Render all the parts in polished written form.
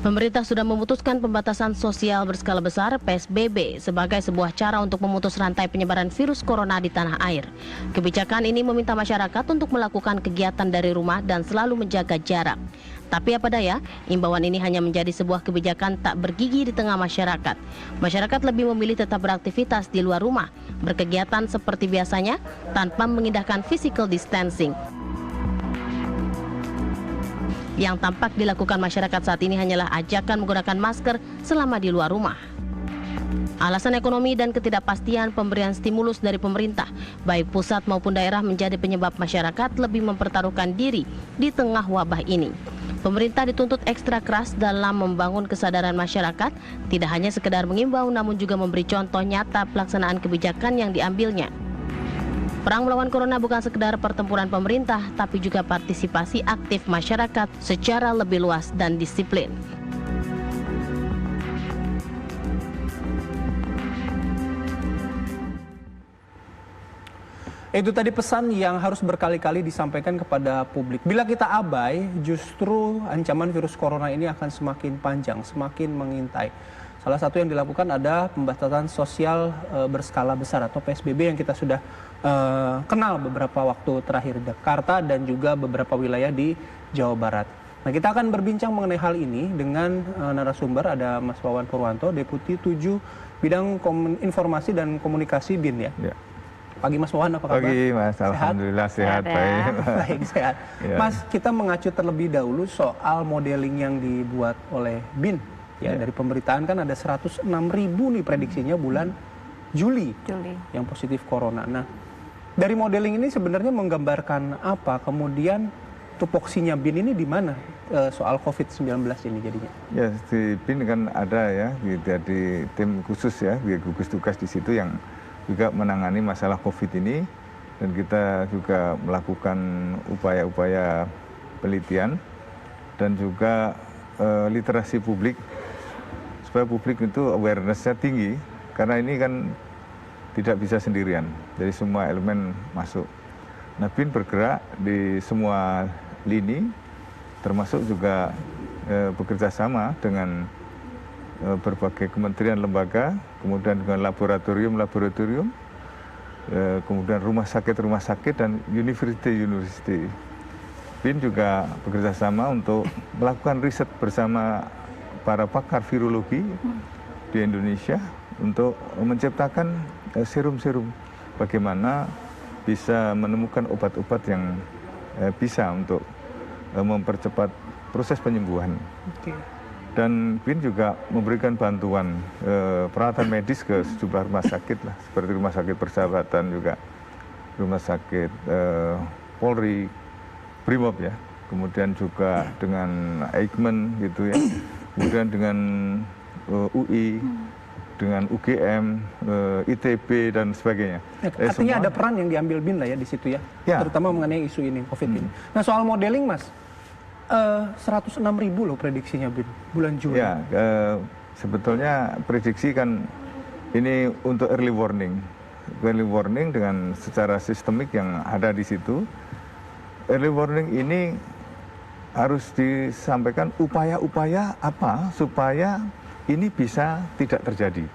Pemerintah sudah memutuskan pembatasan sosial berskala besar (PSBB) sebagai sebuah cara untuk memutus rantai penyebaran virus corona di tanah air. Kebijakan ini meminta masyarakat untuk melakukan kegiatan dari rumah dan selalu menjaga jarak. Tapi apa daya, imbauan ini hanya menjadi sebuah kebijakan tak bergigi di tengah masyarakat. Masyarakat lebih memilih tetap beraktivitas di luar rumah, berkegiatan seperti biasanya tanpa mengindahkan physical distancing. Yang tampak dilakukan masyarakat saat ini hanyalah ajakan menggunakan masker selama di luar rumah. Alasan ekonomi dan ketidakpastian pemberian stimulus dari pemerintah, baik pusat maupun daerah, menjadi penyebab masyarakat lebih mempertaruhkan diri di tengah wabah ini. Pemerintah dituntut ekstra keras dalam membangun kesadaran masyarakat, tidak hanya sekedar mengimbau namun juga memberi contoh nyata pelaksanaan kebijakan yang diambilnya. Perang melawan corona bukan sekedar pertempuran pemerintah, tapi juga partisipasi aktif masyarakat secara lebih luas dan disiplin. Itu tadi pesan yang harus berkali-kali disampaikan kepada publik. Bila kita abai, justru ancaman virus corona ini akan semakin panjang, semakin mengintai. Salah satu yang dilakukan ada pembatasan sosial berskala besar atau PSBB yang kita sudah kenal beberapa waktu terakhir di Jakarta dan juga beberapa wilayah di Jawa Barat. Nah, kita akan berbincang mengenai hal ini dengan narasumber, ada Mas Wawan Purwanto, Deputi 7 Bidang Informasi dan Komunikasi BIN ya. Ya. Pagi Mas Wawan, apa kabar? Pagi Mas, alhamdulillah sehat, baik. Baik, sehat. Ya. Mas, kita mengacu terlebih dahulu soal modeling yang dibuat oleh BIN. Ya, dari pemberitaan kan ada 106.000 nih prediksinya bulan Juli yang positif corona. Nah, dari modeling ini sebenarnya menggambarkan apa? Kemudian tupoksinya BIN ini di mana soal COVID-19 ini jadinya? Ya, di BIN kan ada ya, di tim khusus ya, gugus tugas di situ yang juga menangani masalah COVID ini, dan kita juga melakukan upaya-upaya penelitian dan juga literasi publik supaya publik itu awareness-nya tinggi, karena ini kan tidak bisa sendirian, jadi semua elemen masuk. Nah, BIN bergerak di semua lini, termasuk juga bekerja sama dengan berbagai kementerian lembaga, kemudian dengan laboratorium, kemudian rumah sakit dan university. BIN juga bekerja sama untuk melakukan riset bersama para pakar virologi di Indonesia untuk menciptakan serum-serum, bagaimana bisa menemukan obat-obat yang bisa untuk mempercepat proses penyembuhan. Dan BIN juga memberikan bantuan peralatan medis ke sejumlah rumah sakit lah, seperti Rumah Sakit Persahabatan, juga Rumah Sakit Polri, Brimob ya, kemudian juga dengan Eijkman gitu ya, kemudian dengan UI, dengan UGM, ITB dan sebagainya. Artinya ada peran yang diambil BIN lah ya di situ ya, terutama mengenai isu ini COVID ini. Nah, soal modeling Mas, 106.000 loh prediksinya BIN bulan Juli. Ya, sebetulnya prediksi kan ini untuk early warning dengan secara sistemik yang ada di situ. Early warning ini harus disampaikan upaya-upaya apa supaya ini bisa tidak terjadi.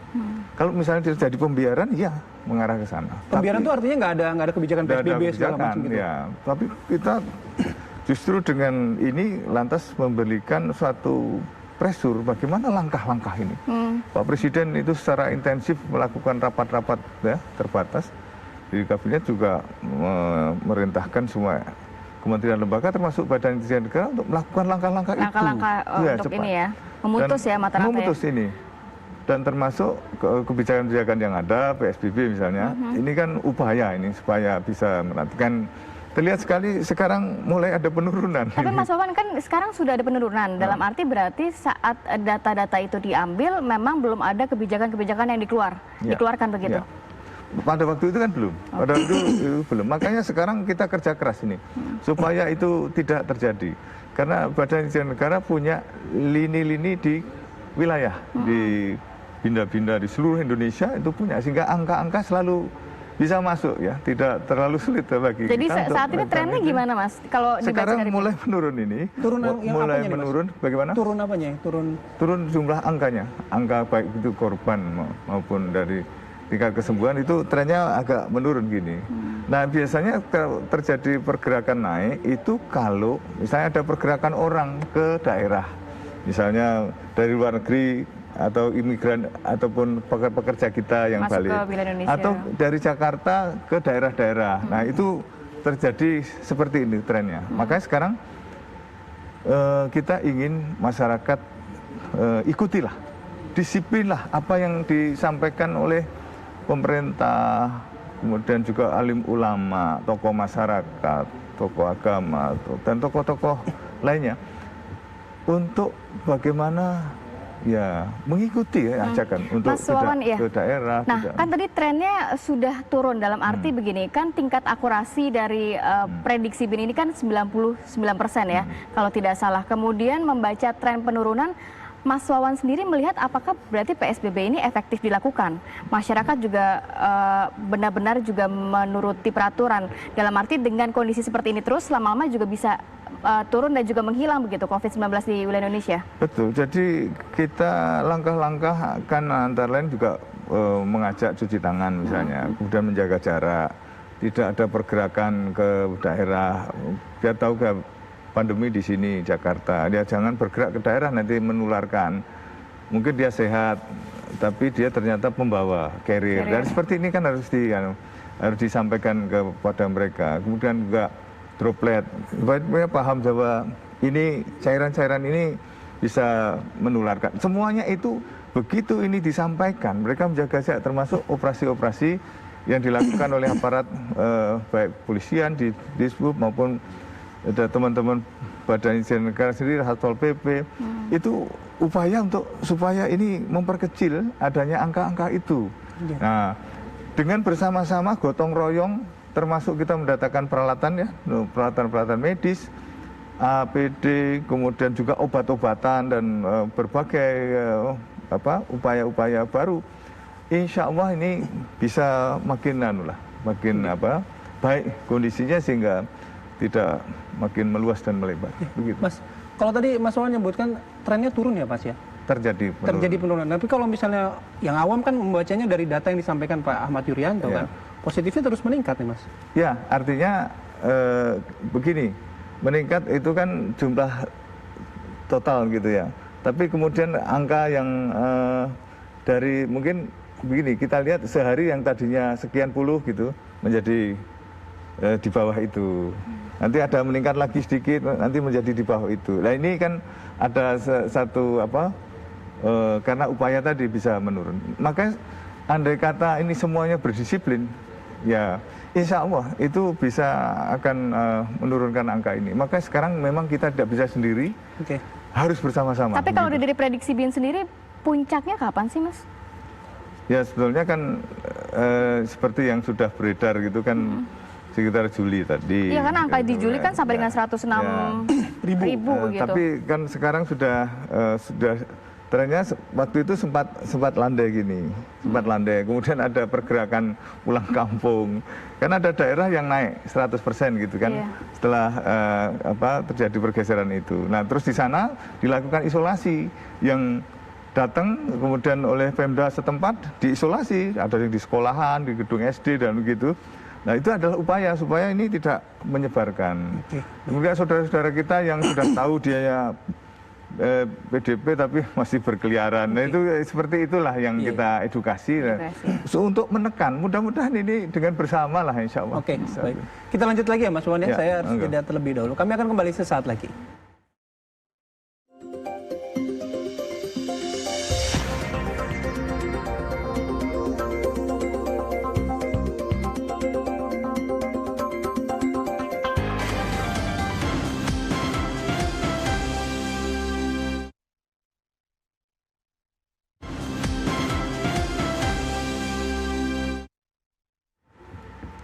Kalau misalnya terjadi pembiaran, ya mengarah ke sana. Pembiaran itu artinya nggak ada kebijakan PSBB segala macam gitu. Ya, tapi kita justru dengan ini lantas memberikan suatu pressure bagaimana langkah-langkah ini. Pak Presiden itu secara intensif melakukan rapat-rapat ya, terbatas di kabinet, juga memerintahkan semua kementerian lembaga termasuk Badan Intelijen Negara untuk melakukan langkah-langkah itu. Langkah-langkah untuk cepat. Ini ya, memutus ya mata rantai. Memutus ini. Dan termasuk kebijakan-kebijakan yang ada, PSBB misalnya, ini kan upaya ini supaya bisa menantikan. Terlihat sekali sekarang mulai ada penurunan. Tapi Mas Wawan, kan sekarang sudah ada penurunan. Dalam arti berarti saat data-data itu diambil memang belum ada kebijakan-kebijakan yang dikeluarkan begitu. Ya. Pada waktu itu kan belum. Pada waktu itu belum. Makanya sekarang kita kerja keras ini supaya itu tidak terjadi. Karena Badan Intelijen Negara punya lini-lini di wilayah, di binda-binda di seluruh Indonesia itu punya, sehingga angka-angka selalu bisa masuk ya, tidak terlalu sulit bagi Jadi kita untuk saat ini trennya merencanakan. gimana Mas? Kalau dibaca Sekarang dari mulai menurun ini, Turun yang mulai apanya nih, Mas? menurun. Bagaimana? Turun apanya? Turun jumlah angkanya, angka baik itu korban maupun dari tingkat kesembuhan itu trennya agak menurun gini. Nah biasanya terjadi pergerakan naik itu kalau misalnya ada pergerakan orang ke daerah, misalnya dari luar negeri atau imigran ataupun pekerja kita yang Masuk balik, ke wilayah Indonesia. atau dari Jakarta ke daerah-daerah. Nah itu terjadi seperti ini trennya. Makanya sekarang kita ingin masyarakat ikutilah, disiplinlah apa yang disampaikan oleh pemerintah, kemudian juga alim ulama, tokoh masyarakat, tokoh agama, dan tokoh-tokoh lainnya untuk bagaimana ya mengikuti ya ajakan untuk Mas Wawan, ke daerah. Nah, kan tadi trennya sudah turun dalam arti begini, kan tingkat akurasi dari prediksi BIN ini kan 99% ya, kalau tidak salah. Kemudian membaca tren penurunan, Mas Wawan sendiri melihat apakah berarti PSBB ini efektif dilakukan? Masyarakat juga benar-benar juga menuruti peraturan. Dalam arti dengan kondisi seperti ini terus, lama-lama juga bisa turun dan juga menghilang begitu COVID-19 di wilayah Indonesia. Betul, jadi kita langkah-langkah akan antara lain juga mengajak cuci tangan misalnya, kemudian menjaga jarak, tidak ada pergerakan ke daerah, dia tahu gak pandemi di sini Jakarta, dia jangan bergerak ke daerah nanti menularkan. Mungkin dia sehat, tapi dia ternyata pembawa carrier. Dan seperti ini kan harus disampaikan kepada mereka. Kemudian juga droplet, supaya paham bahwa ini cairan-cairan ini bisa menularkan. Semuanya itu begitu ini disampaikan, mereka menjaga jarak, termasuk operasi-operasi yang dilakukan oleh aparat baik polisian di Dishub maupun ada teman-teman Badan Intelijen Negara sendiri, Satpol PP, itu upaya untuk supaya ini memperkecil adanya angka-angka itu. Nah, dengan bersama-sama gotong royong, termasuk kita mendatangkan peralatan ya, peralatan-peralatan medis, APD, kemudian juga obat-obatan dan berbagai upaya-upaya baru. Insya Allah ini bisa makin baik kondisinya sehingga tidak makin meluas dan melebar. Begitu. Mas, kalau tadi Mas Wawan nyebutkan trennya turun ya Mas ya? Terjadi penurunan. Tapi kalau misalnya yang awam kan membacanya dari data yang disampaikan Pak Ahmad Yuryanto kan, positifnya terus meningkat nih Mas? Ya, artinya begini, meningkat itu kan jumlah total gitu ya. Tapi kemudian angka yang dari mungkin begini, kita lihat sehari yang tadinya sekian puluh gitu menjadi di bawah itu. Nanti ada meningkat lagi sedikit, nanti menjadi di bawah itu. Nah ini kan ada satu karena upaya tadi bisa menurun. Maka andai kata ini semuanya berdisiplin, ya insya Allah itu bisa akan menurunkan angka ini. Maka sekarang memang kita tidak bisa sendiri, harus bersama-sama. Tapi kalau dari prediksi BIN sendiri, puncaknya kapan sih Mas? Ya sebetulnya kan seperti yang sudah beredar gitu kan, sekitar Juli tadi. Iya kan angka di Juli kan sampai dengan 106 ribu begitu. Tapi kan sekarang sudah trennya waktu itu sempat landai gini, sempat landai. Kemudian ada pergerakan pulang kampung. Kan ada daerah yang naik 100% gitu kan. Setelah terjadi pergeseran itu. Nah, terus di sana dilakukan isolasi yang datang kemudian oleh Pemda setempat diisolasi, ada yang di sekolahan, di gedung SD dan begitu. Nah itu adalah upaya supaya ini tidak menyebarkan. Kemudian saudara-saudara kita yang sudah tahu dia PDP tapi masih berkeliaran. Nah itu seperti itulah yang kita edukasi. So, untuk menekan, mudah-mudahan ini dengan bersama lah insya Allah. Oke, baik. Kita lanjut lagi ya Mas Wawan ya. Saya harus jeda terlebih dahulu. Kami akan kembali sesaat lagi.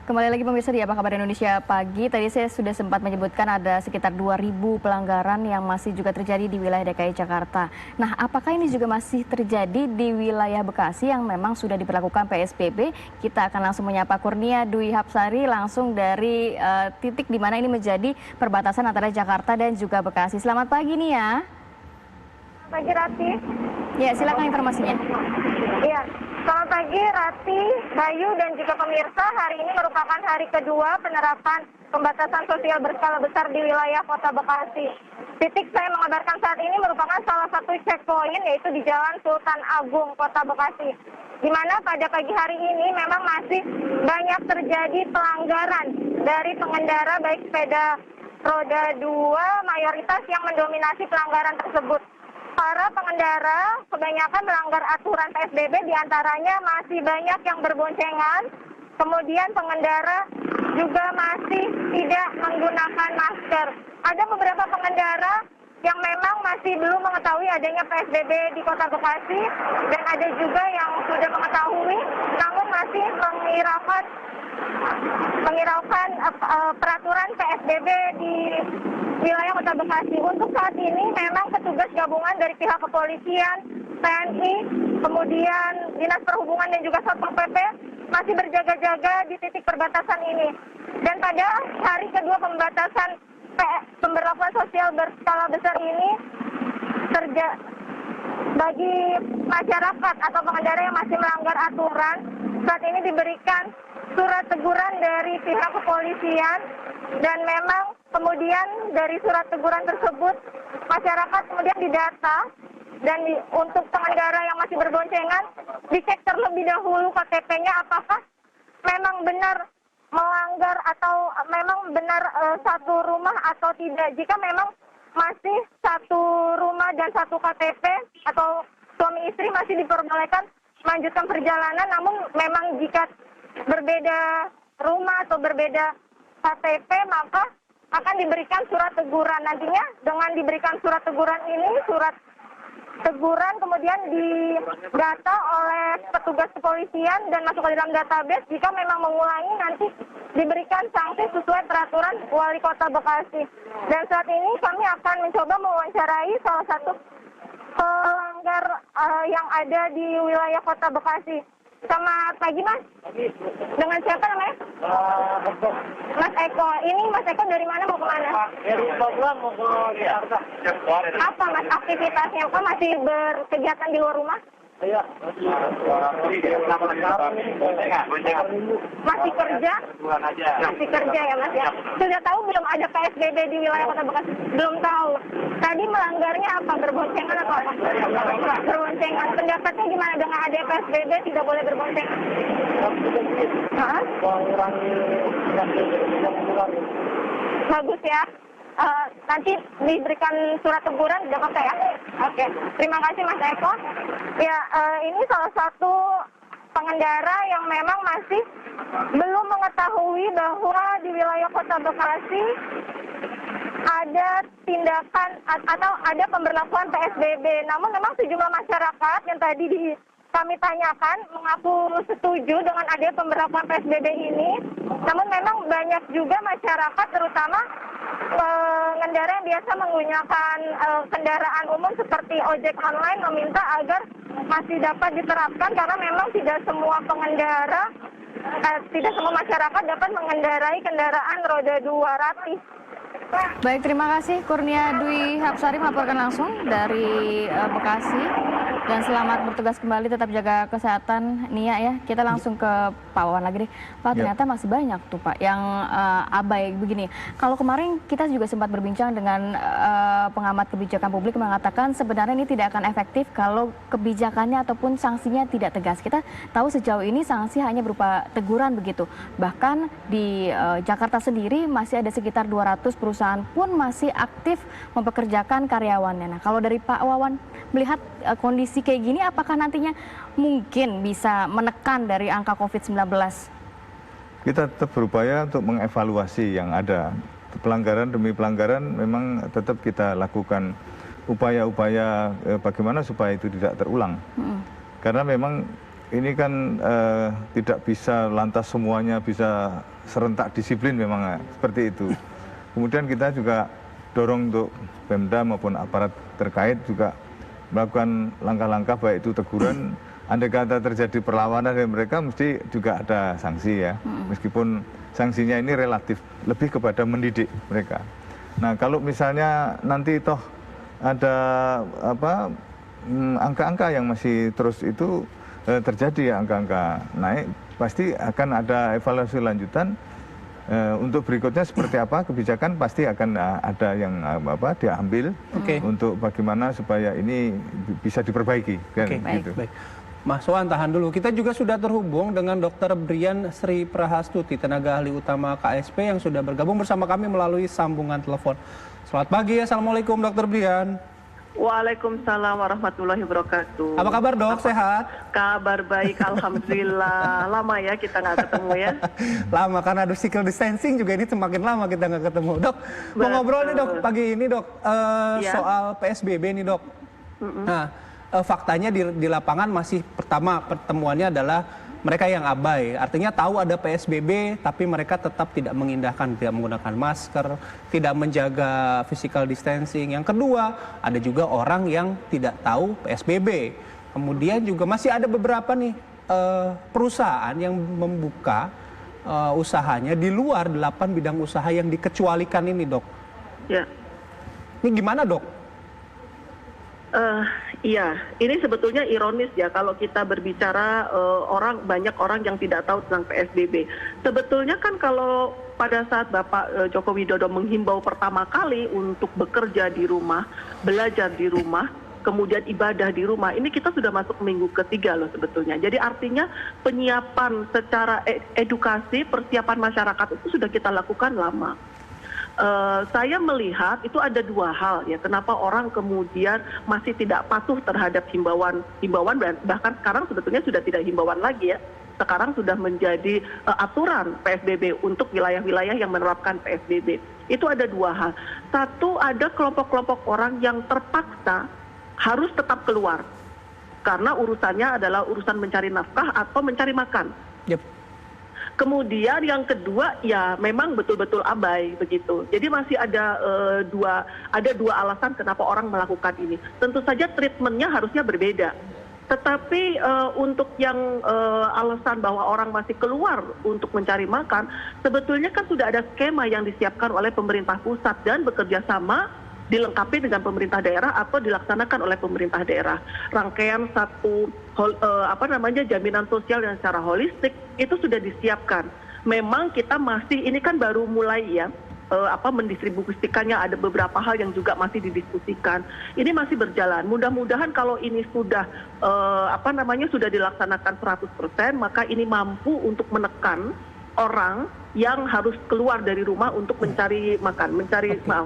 Kembali lagi pemirsa di Apa Kabar Indonesia Pagi. Tadi saya sudah sempat menyebutkan ada sekitar 2.000 pelanggaran yang masih juga terjadi di wilayah DKI Jakarta. Nah, apakah ini juga masih terjadi di wilayah Bekasi yang memang sudah diberlakukan PSBB? Kita akan langsung menyapa Kurnia Dwi Hapsari langsung dari titik di mana ini menjadi perbatasan antara Jakarta dan juga Bekasi. Selamat pagi nih ya. Pagi Rati. Ya, silakan informasinya. Iya, selamat pagi Rati, Bayu dan juga pemirsa. Hari ini merupakan hari kedua penerapan pembatasan sosial berskala besar di wilayah Kota Bekasi. Titik saya mengabarkan saat ini merupakan salah satu checkpoint, yaitu di Jalan Sultan Agung, Kota Bekasi. Di mana pada pagi hari ini memang masih banyak terjadi pelanggaran dari pengendara baik sepeda roda 2 mayoritas yang mendominasi pelanggaran tersebut. Para pengendara kebanyakan melanggar aturan PSBB, diantaranya masih banyak yang berboncengan, kemudian pengendara juga masih tidak menggunakan masker. Ada beberapa pengendara yang memang masih belum mengetahui adanya PSBB di Kota Bekasi, dan ada juga yang sudah mengetahui namun masih menghiraukan peraturan PSBB di wilayah Kota Bekasi. Untuk saat ini memang petugas gabungan dari pihak kepolisian, TNI, kemudian Dinas Perhubungan dan juga Satpol PP masih berjaga-jaga di titik perbatasan ini. Dan pada hari kedua pemberlakuan sosial berskala besar ini, bagi masyarakat atau pengendara yang masih melanggar aturan, saat ini diberikan surat teguran dari pihak kepolisian, dan memang kemudian dari surat teguran tersebut masyarakat kemudian didata, dan untuk pengendara yang masih berboncengan dicek terlebih dahulu KTP-nya apakah memang benar melanggar atau memang benar satu rumah atau tidak. Jika memang masih satu rumah dan satu KTP atau suami istri masih diperbolehkan melanjutkan perjalanan, namun memang jika berbeda rumah atau berbeda KTP maka akan diberikan surat teguran. Nantinya dengan diberikan surat teguran ini, surat teguran kemudian didata oleh petugas kepolisian dan masuk ke dalam database. Jika memang mengulangi, nanti diberikan sanksi sesuai peraturan Wali Kota Bekasi. Dan saat ini kami akan mencoba mewawancarai salah satu pelanggar yang ada di wilayah Kota Bekasi. Selamat pagi Mas. Dengan siapa namanya? Mas Eko. Ini Mas Eko dari mana mau kemana? Dari Bogor mau ke Jakarta. Apa Mas aktivitasnya? Apa masih berkegiatan di luar rumah? Iya. Masih kerja? Masih kerja ya Mas ya. Sudah tahu belum ada PSBB di wilayah Kota Bekasi? Belum tahu. Tadi melanggarnya apa? Berboncengan atau apa? Berboncengan. Pendapatnya gimana dengan ada PSBB tidak boleh berboncengan? Hah? Bagus ya. Nanti diberikan surat teguran, tidak apa-apa ya? Oke, terima kasih Mas Eko. Ya, ini salah satu pengendara yang memang masih belum mengetahui bahwa di wilayah Kota Bekasi ada tindakan atau ada pemberlakuan PSBB. Namun memang sejumlah masyarakat yang tadi kami tanyakan mengaku setuju dengan adanya pemberlakuan PSBB ini. Namun memang banyak juga masyarakat, terutama pengendara yang biasa menggunakan kendaraan umum seperti ojek online, meminta agar masih dapat diterapkan karena memang tidak semua pengendara, tidak semua masyarakat dapat mengendarai kendaraan roda 2 Rati. Baik, terima kasih Kurnia Dwi Hapsari melaporkan langsung dari Bekasi. Dan selamat bertugas kembali, tetap jaga kesehatan Nia ya. Kita langsung ke Pak Wawan lagi deh. Pak, ternyata masih banyak tuh Pak yang abai begini. Kalau kemarin kita juga sempat berbincang dengan pengamat kebijakan publik mengatakan sebenarnya ini tidak akan efektif kalau kebijakannya ataupun sanksinya tidak tegas. Kita tahu sejauh ini sanksi hanya berupa teguran begitu. Bahkan di Jakarta sendiri masih ada sekitar 200 perusahaan pun masih aktif mempekerjakan karyawannya. Nah, kalau dari Pak Wawan melihat kondisi kayak gini, apakah nantinya mungkin bisa menekan dari angka COVID-19? Kita tetap berupaya untuk mengevaluasi yang ada. Pelanggaran demi pelanggaran memang tetap kita lakukan upaya-upaya bagaimana supaya itu tidak terulang. Karena memang ini kan tidak bisa lantas semuanya bisa serentak disiplin memang seperti itu. Kemudian kita juga dorong untuk Pemda maupun aparat terkait juga melakukan langkah-langkah baik itu teguran, andai kata terjadi perlawanan dari mereka mesti juga ada sanksi ya. Meskipun sanksinya ini relatif lebih kepada mendidik mereka. Nah, kalau misalnya nanti toh ada angka-angka yang masih terus itu terjadi ya, angka-angka naik, pasti akan ada evaluasi lanjutan untuk berikutnya seperti apa kebijakan, pasti akan ada yang diambil untuk bagaimana supaya ini bisa diperbaiki kan gitu. Baik. Mas Wan, tahan dulu. Kita juga sudah terhubung dengan Dr. Brian Sri Prahastuti, tenaga ahli utama KSP yang sudah bergabung bersama kami melalui sambungan telepon. Selamat pagi, Assalamualaikum Dr. Brian. Waalaikumsalam warahmatullahi wabarakatuh. Apa kabar dok? Sehat? Kabar baik, alhamdulillah. Lama ya kita nggak ketemu ya. Lama, karena ada physical distancing juga ini semakin lama kita nggak ketemu. Dok, mau ngobrol nih dok pagi ini dok soal PSBB nih dok. Nah, faktanya di lapangan masih pertama pertemuannya adalah mereka yang abai, artinya tahu ada PSBB tapi mereka tetap tidak mengindahkan, tidak menggunakan masker, tidak menjaga physical distancing. Yang kedua, ada juga orang yang tidak tahu PSBB. Kemudian juga masih ada beberapa nih perusahaan yang membuka usahanya di luar 8 bidang usaha yang dikecualikan ini dok. Ya. Ini gimana dok? Iya, ini sebetulnya ironis ya kalau kita berbicara banyak orang yang tidak tahu tentang PSBB. Sebetulnya kan kalau pada saat Bapak Joko Widodo menghimbau pertama kali untuk bekerja di rumah, belajar di rumah, kemudian ibadah di rumah, ini kita sudah masuk minggu ketiga loh sebetulnya. Jadi artinya penyiapan secara edukasi, persiapan masyarakat itu sudah kita lakukan lama. Saya melihat itu ada dua hal ya, kenapa orang kemudian masih tidak patuh terhadap himbauan bahkan sekarang sebetulnya sudah tidak himbauan lagi ya, sekarang sudah menjadi aturan PSBB untuk wilayah-wilayah yang menerapkan PSBB. Itu ada dua hal. Satu, ada kelompok-kelompok orang yang terpaksa harus tetap keluar karena urusannya adalah urusan mencari nafkah atau mencari makan. Yep. Kemudian yang kedua ya memang betul-betul abai begitu. Jadi masih ada dua alasan kenapa orang melakukan ini. Tentu saja treatmentnya harusnya berbeda. Tetapi untuk yang alasan bahwa orang masih keluar untuk mencari makan, sebetulnya kan sudah ada skema yang disiapkan oleh pemerintah pusat dan bekerja sama dilengkapi dengan pemerintah daerah atau dilaksanakan oleh pemerintah daerah. Rangkaian satu jaminan sosial yang secara holistik itu sudah disiapkan. Memang kita masih, ini kan baru mulai ya mendistribusikannya, ada beberapa hal yang juga masih didiskusikan. Ini masih berjalan. Mudah-mudahan kalau ini sudah sudah dilaksanakan 100%, maka ini mampu untuk menekan orang yang harus keluar dari rumah untuk mencari makan,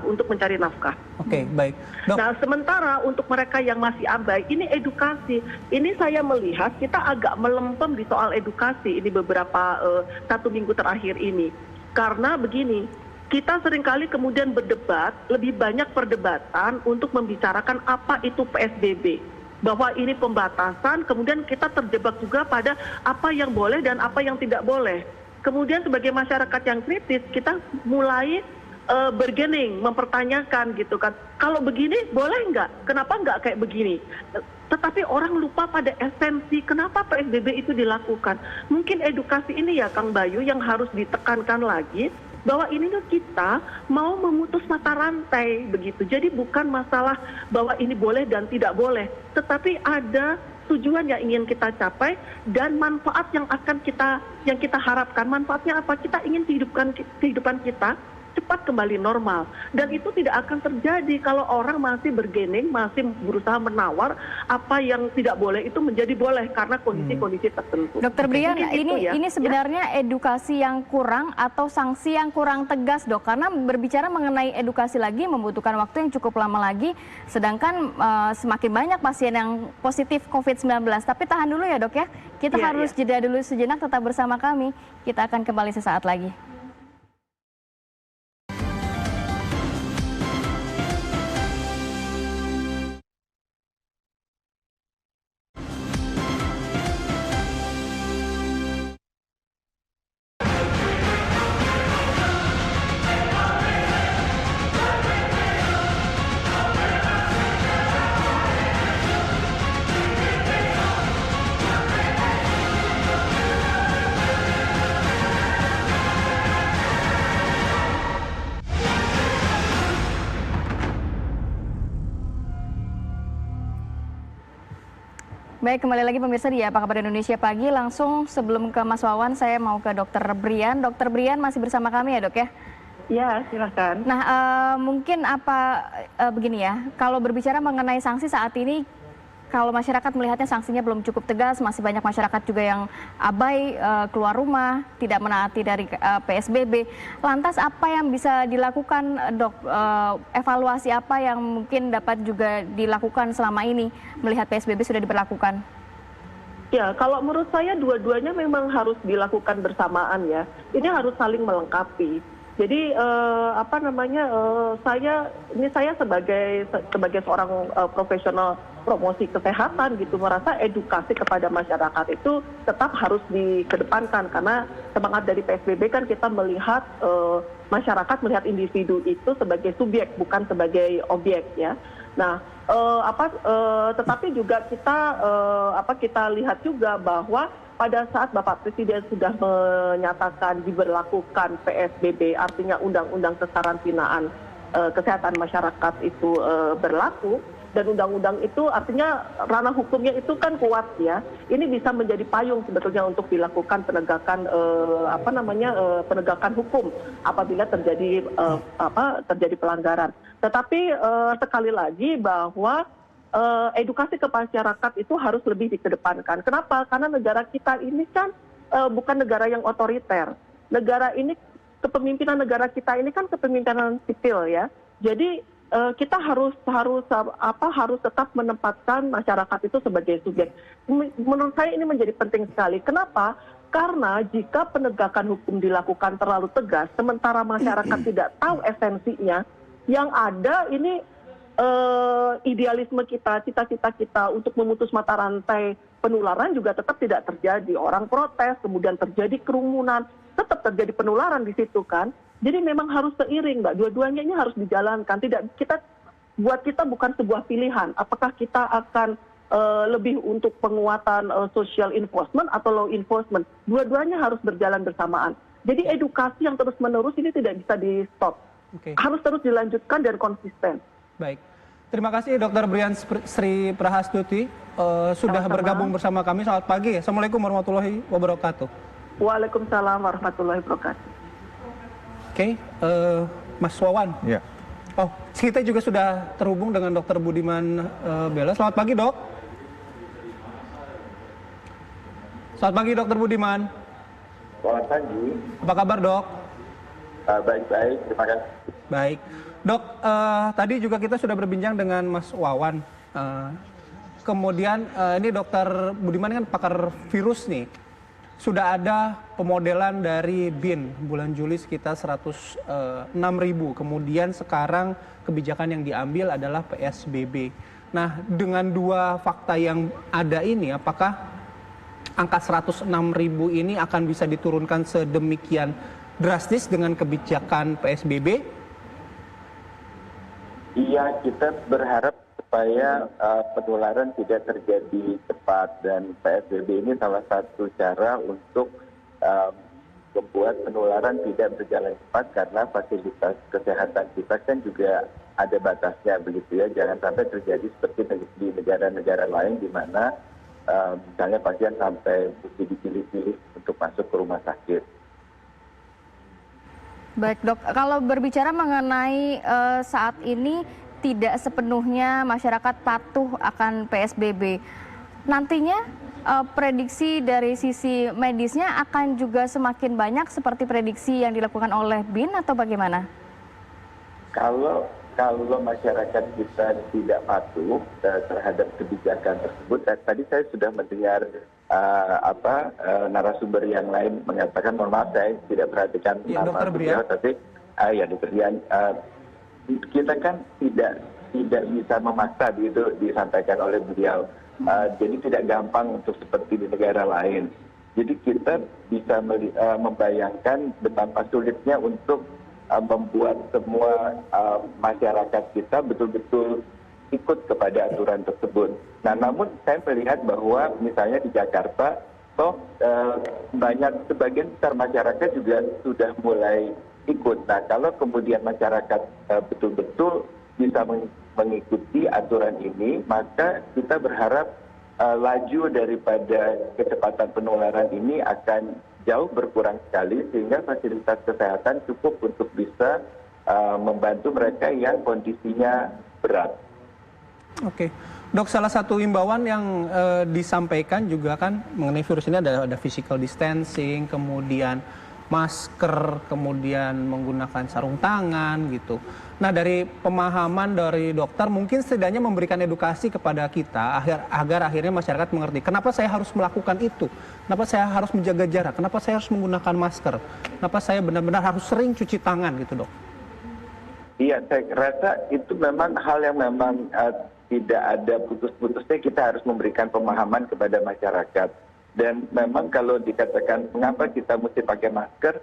untuk mencari nafkah. Oke, baik. Dok. Nah, sementara untuk mereka yang masih abai, ini edukasi. Ini saya melihat kita agak melempem di soal edukasi ini beberapa 1 minggu terakhir ini. Karena begini, kita seringkali kemudian berdebat, lebih banyak perdebatan untuk membicarakan apa itu PSBB. Bahwa ini pembatasan, kemudian kita terjebak juga pada apa yang boleh dan apa yang tidak boleh. Kemudian sebagai masyarakat yang kritis, kita mulai bergening, mempertanyakan gitu kan. Kalau begini boleh nggak? Kenapa nggak kayak begini? Tetapi orang lupa pada esensi kenapa PSBB itu dilakukan. Mungkin edukasi ini ya Kang Bayu yang harus ditekankan lagi, bahwa ini kita mau memutus mata rantai begitu. Jadi bukan masalah bahwa ini boleh dan tidak boleh, tetapi ada tujuan yang ingin kita capai dan manfaat yang kita harapkan. Manfaatnya apa? Kita ingin kehidupan kita cepat kembali normal, dan itu tidak akan terjadi kalau orang masih bergening, masih berusaha menawar apa yang tidak boleh itu menjadi boleh karena kondisi-kondisi tertentu. Dokter Brian, ya. ini sebenarnya edukasi yang kurang atau sanksi yang kurang tegas dok, karena berbicara mengenai edukasi lagi membutuhkan waktu yang cukup lama lagi, sedangkan semakin banyak pasien yang positif COVID-19. Tapi tahan dulu ya dok ya, kita harus jeda dulu sejenak, tetap bersama kami, kita akan kembali sesaat lagi. Baik, kembali lagi pemirsa di Apa Kabar Indonesia Pagi. Langsung sebelum ke Mas Wawan, saya mau ke Dokter Brian. Dokter Brian masih bersama kami ya, Dok ya? Ya, silakan. Nah, mungkin begini ya, kalau berbicara mengenai sanksi saat ini, kalau masyarakat melihatnya sanksinya belum cukup tegas, masih banyak masyarakat juga yang abai keluar rumah, tidak menaati dari PSBB. Lantas apa yang bisa dilakukan, Dok? Evaluasi apa yang mungkin dapat juga dilakukan selama ini melihat PSBB sudah diberlakukan? Ya, kalau menurut saya dua-duanya memang harus dilakukan bersamaan ya. Ini harus saling melengkapi. Jadi saya sebagai seorang profesional promosi kesehatan gitu merasa edukasi kepada masyarakat itu tetap harus dikedepankan, karena semangat dari PSBB kan kita melihat masyarakat melihat individu itu sebagai subjek bukan sebagai objek ya. Nah, tetapi juga kita lihat juga bahwa pada saat Bapak Presiden sudah menyatakan diberlakukan PSBB, artinya Undang-Undang Kekarantinaan Kesehatan Masyarakat itu berlaku, dan undang-undang itu artinya ranah hukumnya itu kan kuat ya. Ini bisa menjadi payung sebetulnya untuk dilakukan penegakan penegakan hukum apabila terjadi pelanggaran. Tetapi sekali lagi bahwa edukasi ke masyarakat itu harus lebih dikedepankan. Kenapa? Karena negara kita ini kan bukan negara yang otoriter. Negara ini, kepemimpinan negara kita ini kan kepemimpinan sipil ya. Jadi kita harus tetap menempatkan masyarakat itu sebagai subjek. Menurut saya ini menjadi penting sekali. Kenapa? Karena jika penegakan hukum dilakukan terlalu tegas, sementara masyarakat tidak tahu esensinya, yang ada ini idealisme kita, cita-cita kita untuk memutus mata rantai penularan juga tetap tidak terjadi. Orang protes, kemudian terjadi kerumunan, tetap terjadi penularan di situ kan. Jadi memang harus seiring, Mbak. Dua-duanya ini harus dijalankan. Buat kita bukan sebuah pilihan. Apakah kita akan lebih untuk penguatan social enforcement atau law enforcement? Dua-duanya harus berjalan bersamaan. Jadi edukasi yang terus-menerus ini tidak bisa di-stop. Harus terus dilanjutkan dan konsisten. Baik. Terima kasih Dr. Brian Sri Prahastuti sudah bergabung bersama kami. Selamat pagi. Assalamualaikum warahmatullahi wabarakatuh. Waalaikumsalam warahmatullahi wabarakatuh. Oke, Mas Wawan. Ya. Oh, kita juga sudah terhubung dengan Dr. Budiman Bella. Selamat pagi, Dok. Selamat pagi, Dr. Budiman. Selamat pagi. Apa kabar, Dok? Baik-baik, terima kasih. Baik. Dok, tadi juga kita sudah berbincang dengan Mas Wawan. Kemudian ini Dr. Budiman kan pakar virus nih. Sudah ada pemodelan dari BIN bulan Juli sekitar 106.000. Kemudian sekarang kebijakan yang diambil adalah PSBB. Nah, dengan dua fakta yang ada ini, apakah angka 106.000 ini akan bisa diturunkan sedemikian drastis dengan kebijakan PSBB? Iya, kita berharap supaya penularan tidak terjadi cepat, dan PSBB ini salah satu cara untuk membuat penularan tidak berjalan cepat, karena fasilitas kesehatan kita kan juga ada batasnya begitu ya. Jangan sampai terjadi seperti di negara-negara lain di mana misalnya pasien sampai mesti dipilih-pilih untuk masuk ke rumah sakit. Baik, Dok. Kalau berbicara mengenai saat ini tidak sepenuhnya masyarakat patuh akan PSBB, nantinya prediksi dari sisi medisnya akan juga semakin banyak seperti prediksi yang dilakukan oleh BIN atau bagaimana? Kalau masyarakat kita tidak patuh terhadap kebijakan tersebut, tadi saya sudah mendengar narasumber yang lain mengatakan, mohon maaf saya tidak perhatikan nama beliau, tapi Dr. Brian, kita kan tidak bisa memaksa itu disampaikan oleh beliau. Jadi tidak gampang untuk seperti di negara lain. Jadi kita bisa membayangkan betapa sulitnya untuk membuat semua masyarakat kita betul-betul ikut kepada aturan tersebut. Nah, namun saya melihat bahwa misalnya di Jakarta, sebagian besar masyarakat juga sudah mulai ikut. Nah, kalau kemudian masyarakat betul-betul bisa mengikuti aturan ini, maka kita berharap laju daripada kecepatan penularan ini akan jauh berkurang sekali, sehingga fasilitas kesehatan cukup untuk bisa membantu mereka yang kondisinya berat. Oke, Dok, salah satu imbauan yang disampaikan juga kan mengenai virus ini ada physical distancing, kemudian masker, kemudian menggunakan sarung tangan gitu. Nah, dari pemahaman dari dokter mungkin setidaknya memberikan edukasi kepada kita agar akhirnya masyarakat mengerti kenapa saya harus melakukan itu, kenapa saya harus menjaga jarak, kenapa saya harus menggunakan masker, kenapa saya benar-benar harus sering cuci tangan gitu, Dok. Iya, saya rasa itu memang hal yang memang tidak ada putus-putusnya, kita harus memberikan pemahaman kepada masyarakat. Dan memang kalau dikatakan mengapa kita mesti pakai masker,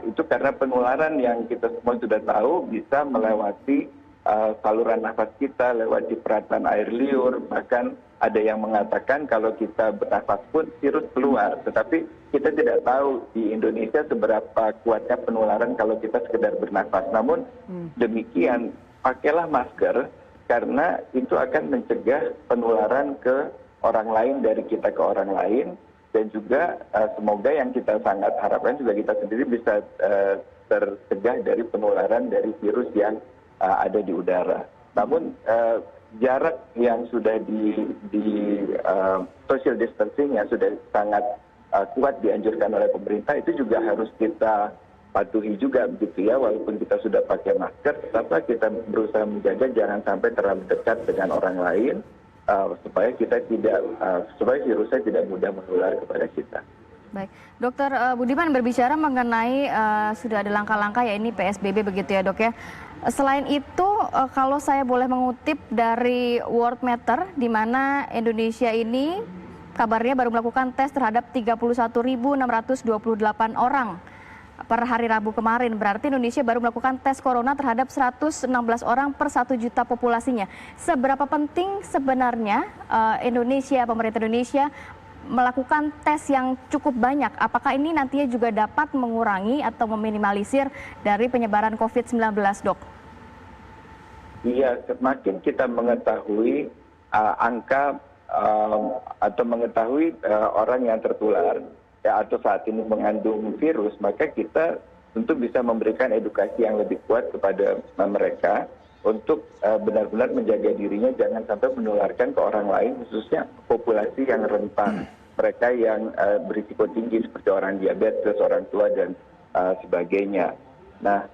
itu karena penularan yang kita semua sudah tahu bisa melewati saluran nafas kita, lewat cipratan air liur, bahkan ada yang mengatakan kalau kita bernafas pun virus keluar. Tetapi kita tidak tahu di Indonesia seberapa kuatnya penularan kalau kita sekedar bernafas. Namun demikian, pakailah masker karena itu akan mencegah penularan ke orang lain dari kita ke orang lain. Dan juga semoga yang kita sangat harapkan juga kita sendiri bisa tercegah dari penularan dari virus yang ada di udara. Namun jarak yang sudah di social distancing yang sudah sangat kuat dianjurkan oleh pemerintah itu juga harus kita patuhi juga begitu ya, walaupun kita sudah pakai masker, tetaplah kita berusaha menjaga jangan sampai terlalu dekat dengan orang lain supaya kita tidak supaya virusnya tidak mudah menular kepada kita. Baik, Dokter Budiman berbicara mengenai sudah ada langkah-langkah ya ini PSBB begitu ya Dok ya. Selain itu kalau saya boleh mengutip dari Worldmeter di mana Indonesia ini kabarnya baru melakukan tes terhadap 31.628 orang per hari Rabu kemarin. Berarti Indonesia baru melakukan tes corona terhadap 116 orang per 1 juta populasinya. Seberapa penting sebenarnya pemerintah Indonesia melakukan tes yang cukup banyak, apakah ini nantinya juga dapat mengurangi atau meminimalisir dari penyebaran COVID-19, Dok? Iya, semakin kita mengetahui angka atau mengetahui orang yang tertular ya, atau saat ini mengandung virus, maka kita tentu bisa memberikan edukasi yang lebih kuat kepada mereka untuk benar-benar menjaga dirinya jangan sampai menularkan ke orang lain, khususnya populasi yang rentan, mereka yang berisiko tinggi seperti orang diabetes, orang tua dan sebagainya. Nah,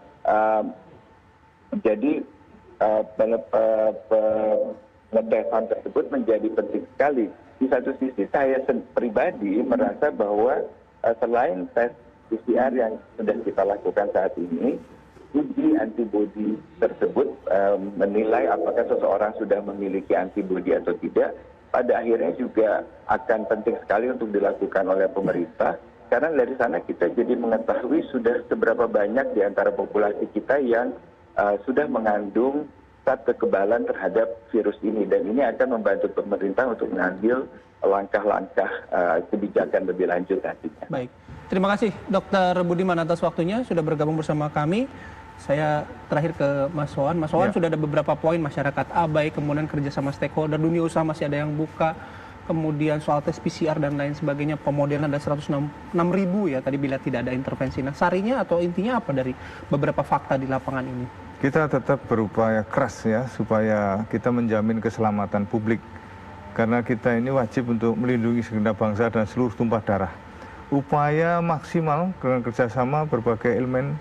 jadi pengetesan tersebut menjadi penting sekali. Di satu sisi saya pribadi merasa bahwa selain tes PCR yang sudah kita lakukan saat ini, uji antibodi tersebut menilai apakah seseorang sudah memiliki antibodi atau tidak, pada akhirnya juga akan penting sekali untuk dilakukan oleh pemerintah, karena dari sana kita jadi mengetahui sudah seberapa banyak di antara populasi kita yang sudah mengandung zat kekebalan terhadap virus ini, dan ini akan membantu pemerintah untuk mengambil langkah-langkah kebijakan lebih lanjut nantinya. Baik, terima kasih Dr. Budiman atas waktunya sudah bergabung bersama kami. Saya terakhir ke Mas Wawan. Mas Wawan, sudah ada beberapa poin masyarakat abai, kemudian kerjasama stakeholder, dunia usaha masih ada yang buka, kemudian soal tes PCR dan lain sebagainya, pemodelan ada 106.000 ya tadi bila tidak ada intervensi. Nah, sarinya atau intinya apa dari beberapa fakta di lapangan ini? Kita tetap berupaya keras ya supaya kita menjamin keselamatan publik, karena kita ini wajib untuk melindungi segenap bangsa dan seluruh tumpah darah. Upaya maksimal dengan kerjasama berbagai elemen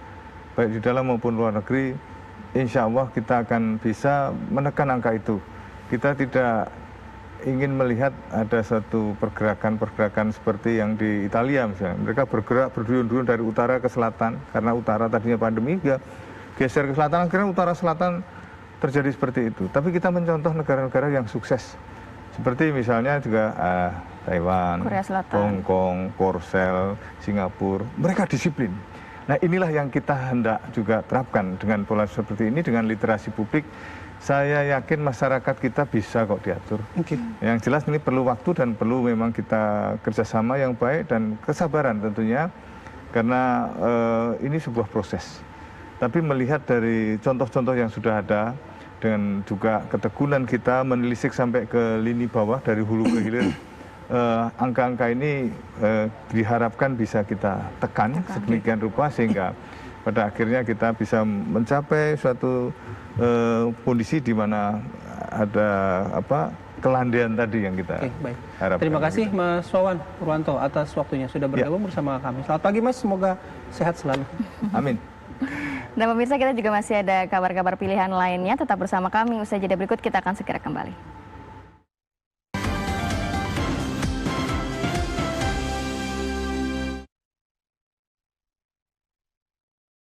baik di dalam maupun luar negeri, insya Allah kita akan bisa menekan angka itu. Kita tidak ingin melihat ada satu pergerakan-pergerakan seperti yang di Italia misalnya. Mereka bergerak berduyun-duyun dari utara ke selatan, karena utara tadinya pandemi, geser ke selatan, akhirnya utara-selatan terjadi seperti itu. Tapi kita mencontoh negara-negara yang sukses. Seperti misalnya juga Taiwan, Hong Kong, Korsel, Singapura, mereka disiplin. Nah, inilah yang kita hendak juga terapkan dengan pola seperti ini, dengan literasi publik. Saya yakin masyarakat kita bisa kok diatur. Yang jelas ini perlu waktu dan perlu memang kita kerjasama yang baik dan kesabaran tentunya, karena ini sebuah proses. Tapi melihat dari contoh-contoh yang sudah ada dengan juga ketekunan kita menelisik sampai ke lini bawah dari hulu ke hilir, angka-angka ini diharapkan bisa kita tekan sedemikian rupa sehingga pada akhirnya kita bisa mencapai suatu kondisi di mana ada kelandaian tadi yang kita harapkan. Terima kasih Mas Wawan Purwanto atas waktunya sudah bergabung bersama kami. Selamat pagi Mas, semoga sehat selalu. Amin. Dan pemirsa, kita juga masih ada kabar-kabar pilihan lainnya. Tetap bersama kami. Usai jeda berikut kita akan segera kembali.